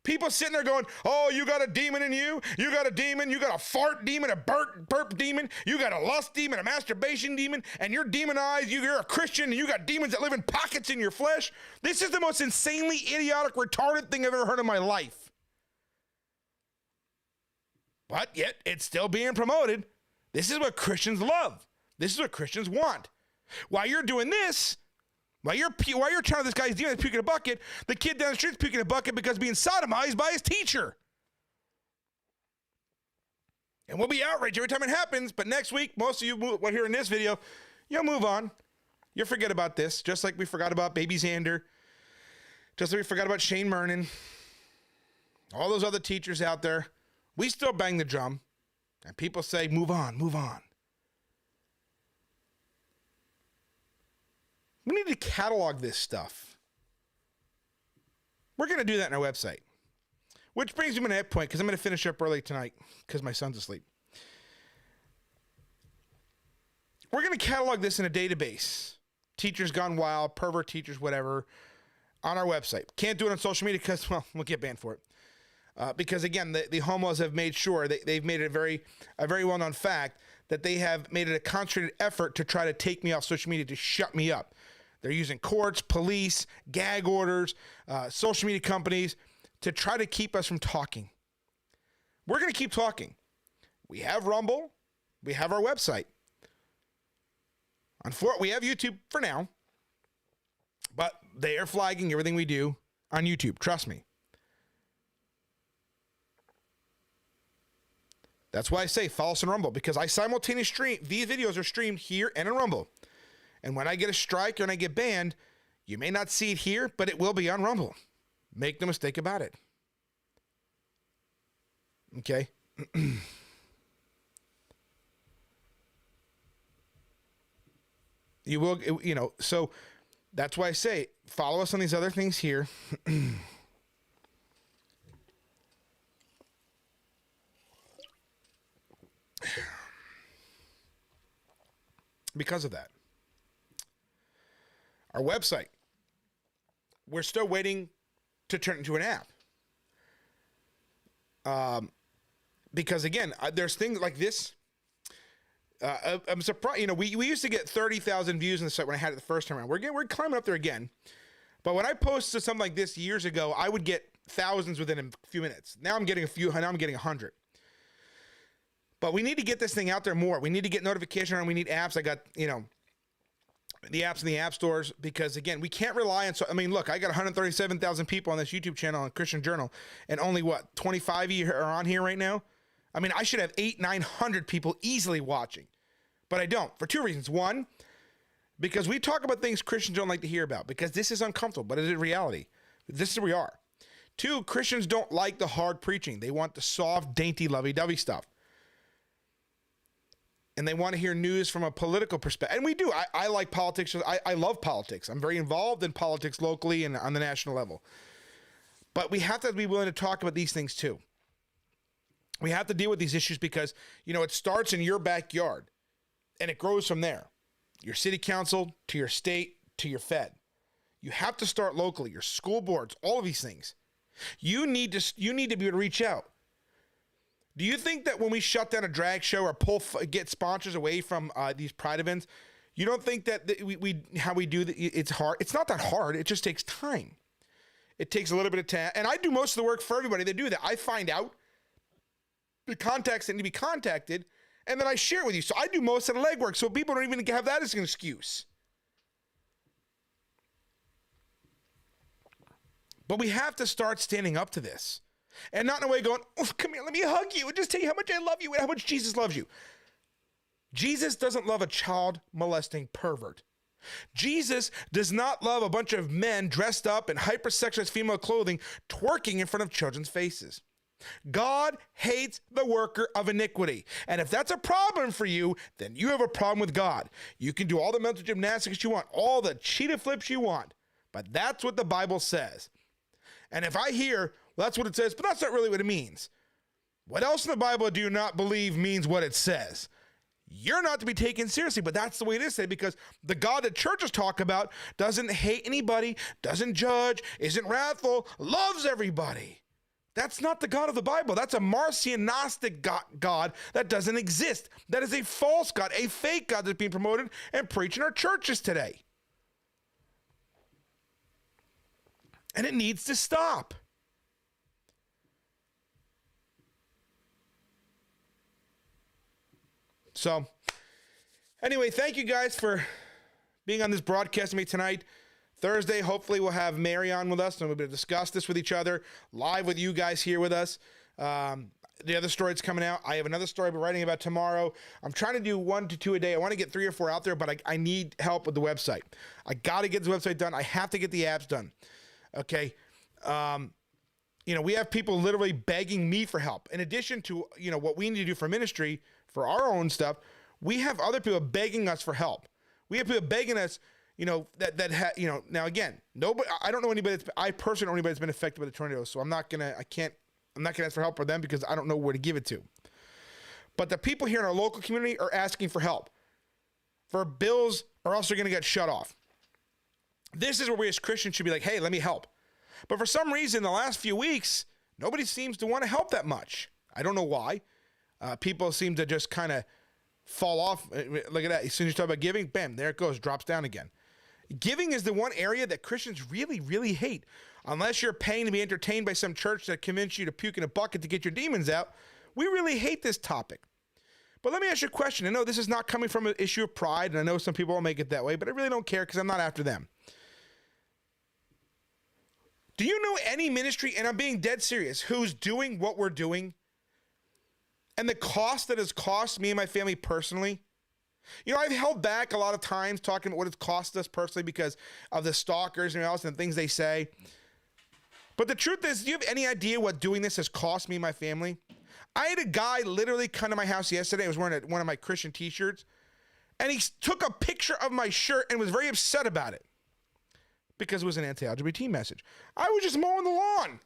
People sitting there going, oh, you got a demon in you. You got a demon. You got a fart demon, a burp demon. You got a lust demon, a masturbation demon, and you're demonized. You're a Christian, and you got demons that live in pockets in your flesh. This is the most insanely idiotic, retarded thing I've ever heard in my life. But yet, it's still being promoted. This is what Christians love. This is what Christians want. While you're doing this, While you're telling this guy's demon puking a bucket, the kid down the street's puking a bucket because being sodomized by his teacher. And we'll be outraged every time it happens, but next week, most of you will hear in this video, you'll move on. You'll forget about this, just like we forgot about Baby Xander, just like we forgot about Shane Mernon, all those other teachers out there. We still bang the drum, and people say, move on, move on. We need to catalog this stuff. We're going to do that on our website. Which brings me to that point, because I'm going to finish up early tonight, because my son's asleep. We're going to catalog this in a database. Teachers Gone Wild, pervert teachers, whatever, on our website. Can't do it on social media because, well, we'll get banned for it. Because, again, the homos have made sure, they've made it a very well-known fact that they have made it a concentrated effort to try to take me off social media, to shut me up. They're using courts, police, gag orders, social media companies to try to keep us from talking. We're going to keep talking. We have Rumble. We have our website. We have YouTube for now, but they are flagging everything we do on YouTube. Trust me. That's why I say follow us on Rumble, because I simultaneously stream. These videos are streamed here and in Rumble. And when I get a strike and I get banned, you may not see it here, but it will be on Rumble. Make no mistake about it. Okay? You will, so that's why I say follow us on these other things here. Because of that. Our website, we're still waiting to turn it into an app. Because again, there's things like this. I'm surprised. We used to get 30,000 views on the site when I had it the first time around. We're climbing up there again. But when I posted something like this years ago, I would get thousands within a few minutes. Now I'm getting a few. Now I'm getting 100. But we need to get this thing out there more. We need to get notification, and we need apps. I got the apps in the app stores, because again, we can't rely on. Look, I got 137,000 people on this YouTube channel on Christian Journal, and only 25 are on here right now. I should have 800-900 people easily watching, but I don't, for two reasons. One, because we talk about things Christians don't like to hear about, because this is uncomfortable, but it is reality. This is where we are. Two, Christians don't like the hard preaching. They want the soft, dainty, lovey-dovey stuff. And they want to hear news from a political perspective. And we do. I like politics. I love politics. I'm very involved in politics locally and on the national level. But we have to be willing to talk about these things too. We have to deal with these issues because, it starts in your backyard and it grows from there. Your city council, to your state, to your Fed. You have to start locally, your school boards, all of these things. You need to be able to reach out. Do you think that when we shut down a drag show or get sponsors away from these pride events, you don't think that how we do that, it's hard? It's not that hard. It just takes time. It takes a little bit of time. And I do most of the work for everybody that do that. I find out the contacts that need to be contacted, and then I share it with you. So I do most of the legwork, so people don't even have that as an excuse. But we have to start standing up to this. And not in a way going, oh, come here, let me hug you and just tell you how much I love you and how much Jesus loves you. Jesus doesn't love a child molesting pervert. Jesus does not love a bunch of men dressed up in hypersexualized female clothing twerking in front of children's faces. God hates the worker of iniquity. And if that's a problem for you, then you have a problem with God. You can do all the mental gymnastics you want, all the cheetah flips you want, but that's what the Bible says. And if I hear, well, that's what it says, but that's not really what it means. What else in the Bible do you not believe means what it says? You're not to be taken seriously, but that's the way it is today, because the God that churches talk about doesn't hate anybody, doesn't judge, isn't wrathful, loves everybody. That's not the God of the Bible. That's a Marcion Gnostic God that doesn't exist. That is a false God, a fake God that's being promoted and preached in our churches today. And it needs to stop. So, anyway, thank you guys for being on this broadcast with me tonight. Thursday, hopefully we'll have Mary on with us and we'll be able to discuss this with each other, live with you guys here with us. The other story that's coming out, I have another story I'll be writing about tomorrow. I'm trying to do 1 to 2 a day. I want to get 3 or 4 out there, but I need help with the website. I got to get the website done. I have to get the apps done. Okay. We have people literally begging me for help. In addition to, what we need to do for ministry, for our own stuff, we have other people begging us for help. We have people begging us, now again, nobody, I don't know anybody I personally don't know anybody that's been affected by the tornadoes. So I'm not going to ask for help for them because I don't know where to give it to. But the people here in our local community are asking for help. For bills or else they're going to get shut off. This is where we as Christians should be like, hey, let me help. But for some reason, the last few weeks, nobody seems to want to help that much. I don't know why. People seem to just kind of fall off. Look at that. As soon as you talk about giving, bam, there it goes, drops down again. Giving is the one area that Christians really, really hate. Unless you're paying to be entertained by some church that convinced you to puke in a bucket to get your demons out, we really hate this topic. But let me ask you a question. I know this is not coming from an issue of pride, and I know some people will make it that way, but I really don't care because I'm not after them. Do you know any ministry, and I'm being dead serious, who's doing what we're doing? And the cost that has cost me and my family personally? I've held back a lot of times talking about what it's cost us personally because of the stalkers and else and the things they say. But the truth is, do you have any idea what doing this has cost me and my family? I had a guy literally come to my house yesterday. I was wearing one of my Christian t-shirts. And he took a picture of my shirt and was very upset about it. Because it was an anti-LGBT message. I was just mowing the lawn.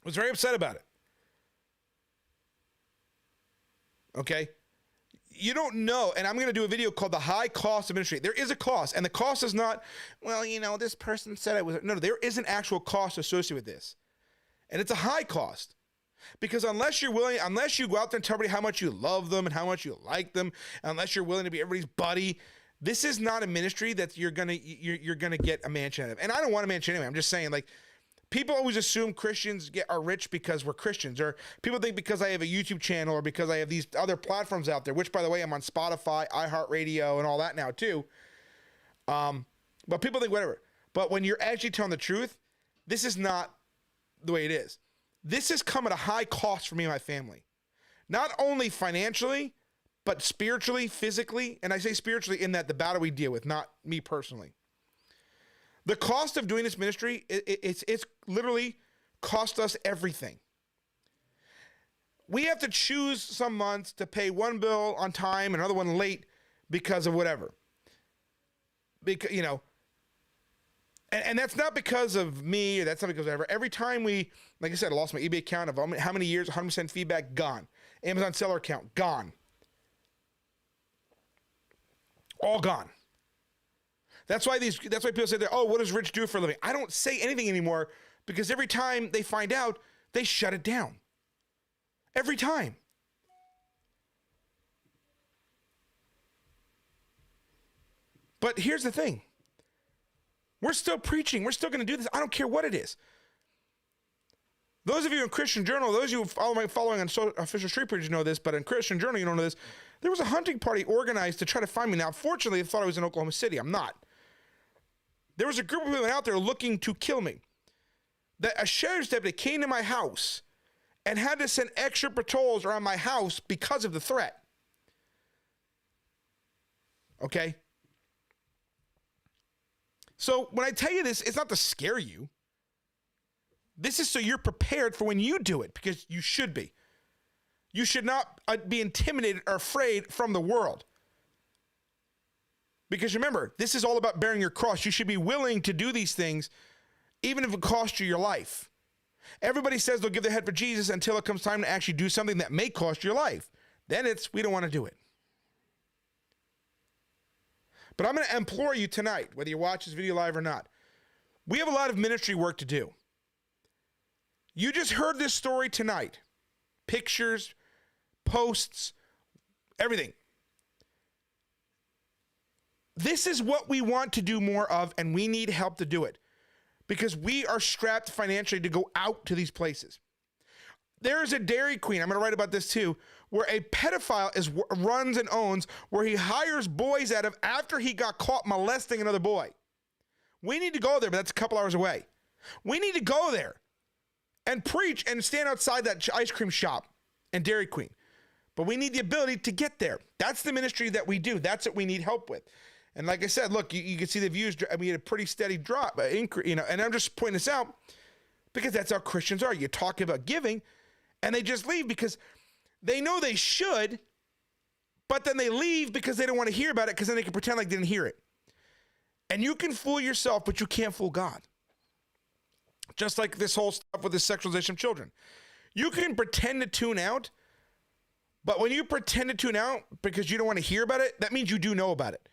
I was very upset about it. Okay? You don't know, and I'm going to do a video called The High Cost of Ministry. There is a cost, and the cost is not, this person said I was. No, there is an actual cost associated with this. And it's a high cost. Because unless you go out there and tell everybody how much you love them and how much you like them, unless you're willing to be everybody's buddy, this is not a ministry that you're gonna get a mansion out of. And I don't want a mansion anyway. I'm just saying, people always assume Christians are rich because we're Christians, or people think because I have a YouTube channel or because I have these other platforms out there, which, by the way, I'm on Spotify, iHeartRadio, and all that now too. But people think whatever. But when you're actually telling the truth, this is not the way it is. This has come at a high cost for me and my family. Not only financially, but spiritually, physically, and I say spiritually in that the battle we deal with, not me personally. The cost of doing this ministry, it's literally cost us everything. We have to choose some months to pay one bill on time, another one late because of whatever. Because, and that's not because of me, or that's not because of whatever. Every time like I said, I lost my eBay account of how many years, 100% feedback, gone. Amazon seller account, gone. All gone. That's why people say that, what does Rich do for a living? I don't say anything anymore because every time they find out, they shut it down. Every time. But here's the thing. We're still preaching. We're still going to do this. I don't care what it is. Those of you in Christian Journal, those of you following on official street preachers know this, but in Christian Journal, you don't know this. There was a hunting party organized to try to find me. Now, fortunately, I thought I was in Oklahoma City. I'm not. There was a group of people out there looking to kill me. That a sheriff's deputy came to my house and had to send extra patrols around my house because of the threat. Okay? So when I tell you this, it's not to scare you. This is so you're prepared for when you do it, because you should be. You should not be intimidated or afraid from the world. Because remember, this is all about bearing your cross. You should be willing to do these things, even if it costs you your life. Everybody says they'll give their head for Jesus until it comes time to actually do something that may cost your life. Then we don't want to do it. But I'm going to implore you tonight, whether you watch this video live or not, we have a lot of ministry work to do. You just heard this story tonight. Pictures, posts, everything. This is what we want to do more of, and we need help to do it because we are strapped financially to go out to these places. There is a Dairy Queen, I'm going to write about this too, where a pedophile runs and owns, where he hires boys out of after he got caught molesting another boy. We need to go there, but that's a couple hours away. We need to go there and preach and stand outside that ice cream shop and Dairy Queen. But we need the ability to get there. That's the ministry that we do. That's what we need help with. And like I said, look, you can see the views. We had a pretty steady drop, and I'm just pointing this out because that's how Christians are. You talk about giving, and they just leave because they know they should, but then they leave because they don't want to hear about it because then they can pretend like they didn't hear it. And you can fool yourself, but you can't fool God. Just like this whole stuff with the sexualization of children. You can pretend to tune out, but when you pretend to tune out because you don't want to hear about it, that means you do know about it.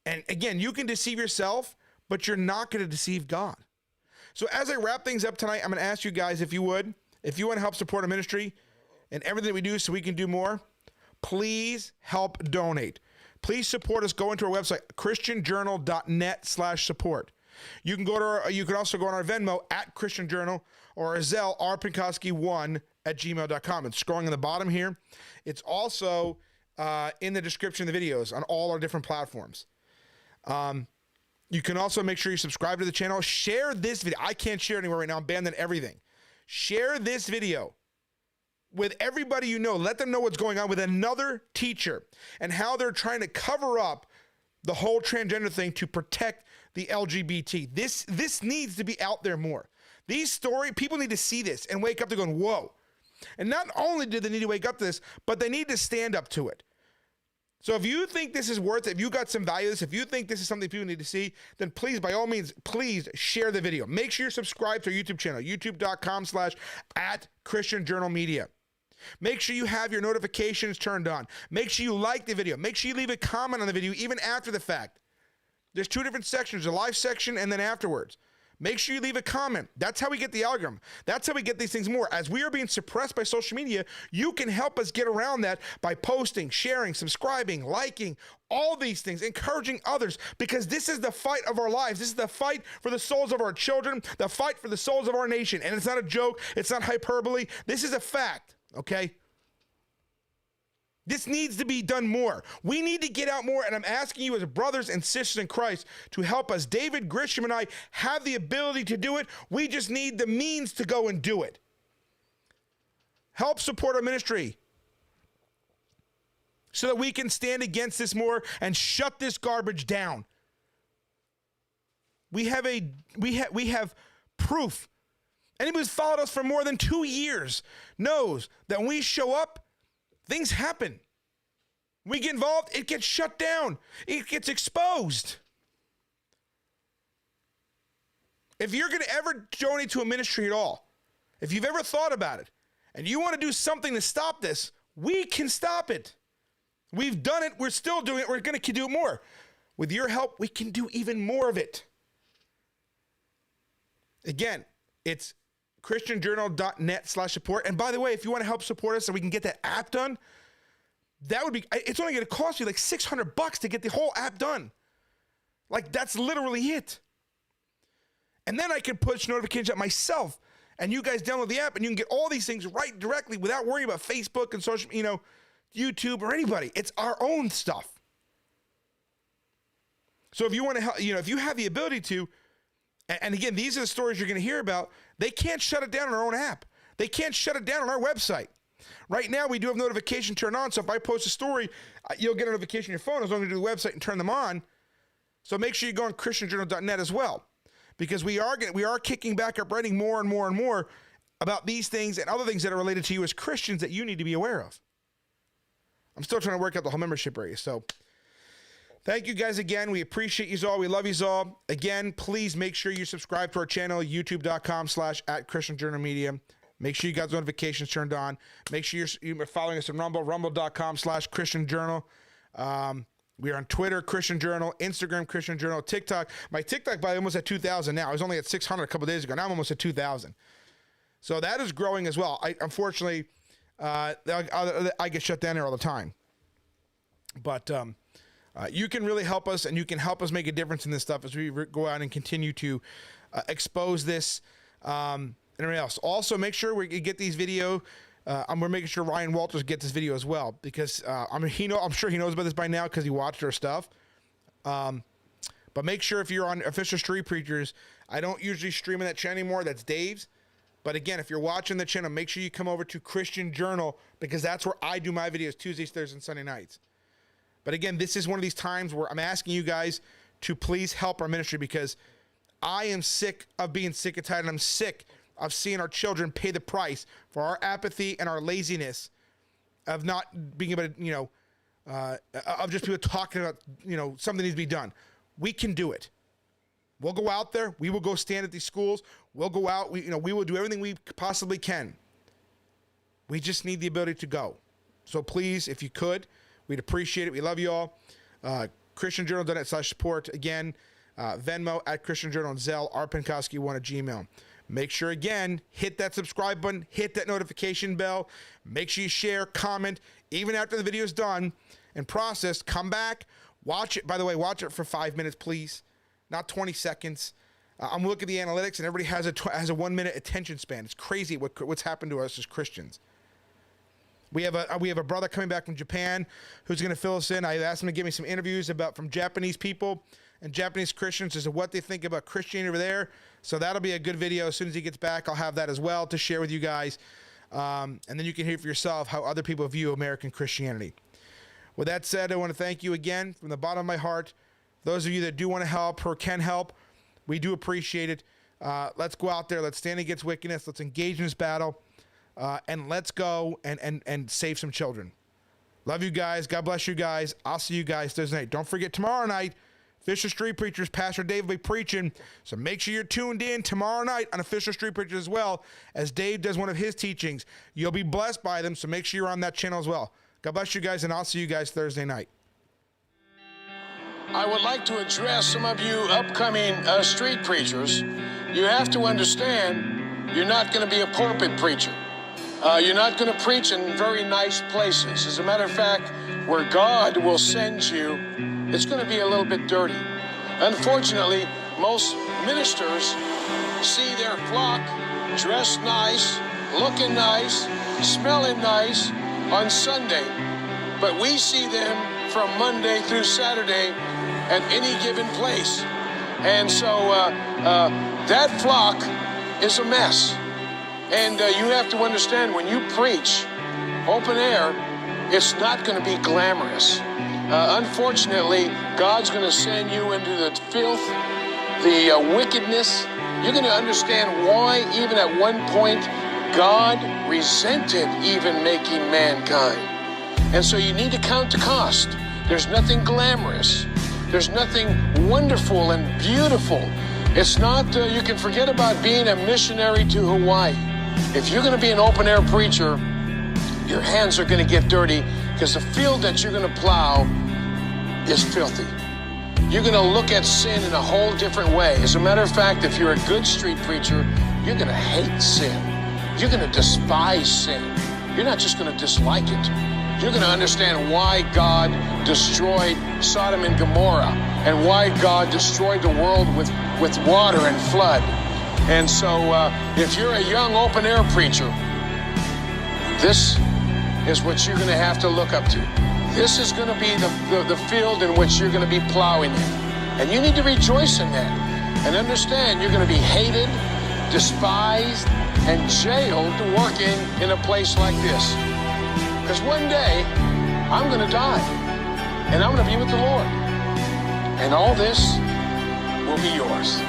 And again, you can deceive yourself, but you're not going to deceive God. So as I wrap things up tonight, I'm going to ask you guys, if you want to help support our ministry and everything that we do so we can do more, please help donate. Please support us. Go into our website, christianjournal.net/support. You can also go on our Venmo at Christian Journal or our Zelle, rpinkowski1@gmail.com. It's scrolling in the bottom here. It's also in the description of the videos on all our different platforms. You can also make sure you subscribe to the channel. Share this video. I can't share anywhere right now. I'm banned on everything. Share this video with everybody you know. Let them know what's going on with another teacher and how they're trying to cover up the whole transgender thing to protect the LGBT. This needs to be out there more. These stories, people need to see this and wake up to going, whoa. And not only do they need to wake up to this, but they need to stand up to it. So if you think this is worth it, if you got some value to this, if you think this is something people need to see, then please, by all means, please share the video. Make sure you're subscribed to our YouTube channel, youtube.com/@ChristianJournalMedia. Make sure you have your notifications turned on. Make sure you like the video. Make sure you leave a comment on the video even after the fact. There's two different sections, a live section and then afterwards. Make sure you leave a comment. That's how we get the algorithm. That's how we get these things more. As we are being suppressed by social media, you can help us get around that by posting, sharing, subscribing, liking, all these things, encouraging others, because this is the fight of our lives. This is the fight for the souls of our children, the fight for the souls of our nation. And it's not a joke. It's not hyperbole. This is a fact, okay? This needs to be done more. We need to get out more, and I'm asking you as brothers and sisters in Christ to help us. David Grisham and I have the ability to do it. We just need the means to go and do it. Help support our ministry so that we can stand against this more and shut this garbage down. We have proof. Anybody who's followed us for more than 2 years knows that when we show up, things happen. We get involved, it gets shut down. It gets exposed. If you're going to ever donate to a ministry at all, if you've ever thought about it, and you want to do something to stop this, we can stop it. We've done it. We're still doing it. We're going to do it more. With your help, we can do even more of it. Again, it's christianjournal.net/support. And by the way, if you want to help support us so we can get that app done, it's only going to cost you like $600 to get the whole app done. Like, that's literally it. And then I can push notifications at myself, and you guys download the app and you can get all these things right directly without worrying about Facebook and social, YouTube or anybody. It's our own stuff. So if you want to help, if you have the ability to, and again, these are the stories you're going to hear about. They can't shut it down on our own app. They can't shut it down on our website. Right now, we do have notification turned on. So if I post a story, you'll get a notification on your phone as long as you do the website and turn them on. So make sure you go on christianjournal.net as well, because we are kicking back up writing more and more and more about these things and other things that are related to you as Christians that you need to be aware of. I'm still trying to work out the whole membership area. So thank you guys again. We appreciate you all. We love you all. Again, please make sure you subscribe to our channel, youtube.com/@ChristianJournalMedia. Make sure you got notifications turned on. Make sure you're following us on Rumble, rumble.com/ChristianJournal. We are on Twitter, Christian Journal, Instagram, Christian Journal, TikTok. My TikTok by almost at 2,000 now. I was only at 600 a couple days ago. Now I'm almost at 2,000. So that is growing as well. Unfortunately, I get shut down there all the time. But you can really help us, and you can help us make a difference in this stuff as we go out and continue to expose this and everything else. Also, make sure we get these video. We're making sure Ryan Walters gets this video as well, because I'm sure he knows about this by now because he watched our stuff. But make sure if you're on Official Street Preachers, I don't usually stream on that channel anymore. That's Dave's. But again, if you're watching the channel, make sure you come over to Christian Journal, because that's where I do my videos Tuesdays, Thursdays, and Sunday nights. But again, this is one of these times where I'm asking you guys to please help our ministry, because I am sick of being sick and tired, and I'm sick of seeing our children pay the price for our apathy and our laziness of not being able to, of just people talking about, something needs to be done. We can do it. We'll go out there. We will go stand at these schools. We'll go out. We will do everything we possibly can. We just need the ability to go. So please, if you could, we'd appreciate it. We love you all. ChristianJournal.net/support. Again, Venmo at Christian Journal, and Zelle, rpenkowski1@gmail.com. Make sure, again, hit that subscribe button, hit that notification bell. Make sure you share, comment. Even after the video is done and processed, come back, watch it. By the way, watch it for 5 minutes, please, not 20 seconds. I'm looking at the analytics, and everybody has a 1 minute attention span. It's crazy what's happened to us as Christians. We have a brother coming back from Japan who's going to fill us in. I asked him to give me some interviews from Japanese people and Japanese Christians as to what they think about Christianity over there. So that'll be a good video. As soon as he gets back, I'll have that as well to share with you guys. And then you can hear for yourself how other people view American Christianity. With that said, I want to thank you again from the bottom of my heart. Those of you that do want to help or can help, we do appreciate it. Let's go out there. Let's stand against wickedness. Let's engage in this battle. And let's go and save some children. Love you guys. God bless you guys. I'll see you guys Thursday night. Don't forget, tomorrow night, Official Street Preachers, Pastor Dave will be preaching. So make sure you're tuned in tomorrow night on Official Street Preachers as well, as Dave does one of his teachings. You'll be blessed by them, so make sure you're on that channel as well. God bless you guys, and I'll see you guys Thursday night. I would like to address some of you upcoming street preachers. You have to understand, you're not going to be a pulpit preacher. You're not going to preach in very nice places. As a matter of fact, where God will send you, it's going to be a little bit dirty. Unfortunately, most ministers see their flock dressed nice, looking nice, smelling nice on Sunday, but we see them from Monday through Saturday at any given place. And so that flock is a mess. And you have to understand, when you preach open air, it's not going to be glamorous. Unfortunately, God's going to send you into the filth, the wickedness. You're going to understand why, even at one point, God resented even making mankind. And so you need to count the cost. There's nothing glamorous. There's nothing wonderful and beautiful. It's not, you can forget about being a missionary to Hawaii. If you're going to be an open-air preacher, your hands are going to get dirty, because the field that you're going to plow is filthy. You're going to look at sin in a whole different way. As a matter of fact, if you're a good street preacher, you're going to hate sin. You're going to despise sin. You're not just going to dislike it. You're going to understand why God destroyed Sodom and Gomorrah, and why God destroyed the world with water and flood. And so if you're a young open-air preacher, this is what you're going to have to look up to. This is going to be the field in which you're going to be plowing in. And you need to rejoice in that. And understand, you're going to be hated, despised, and jailed working in a place like this. Because one day, I'm going to die. And I'm going to be with the Lord. And all this will be yours.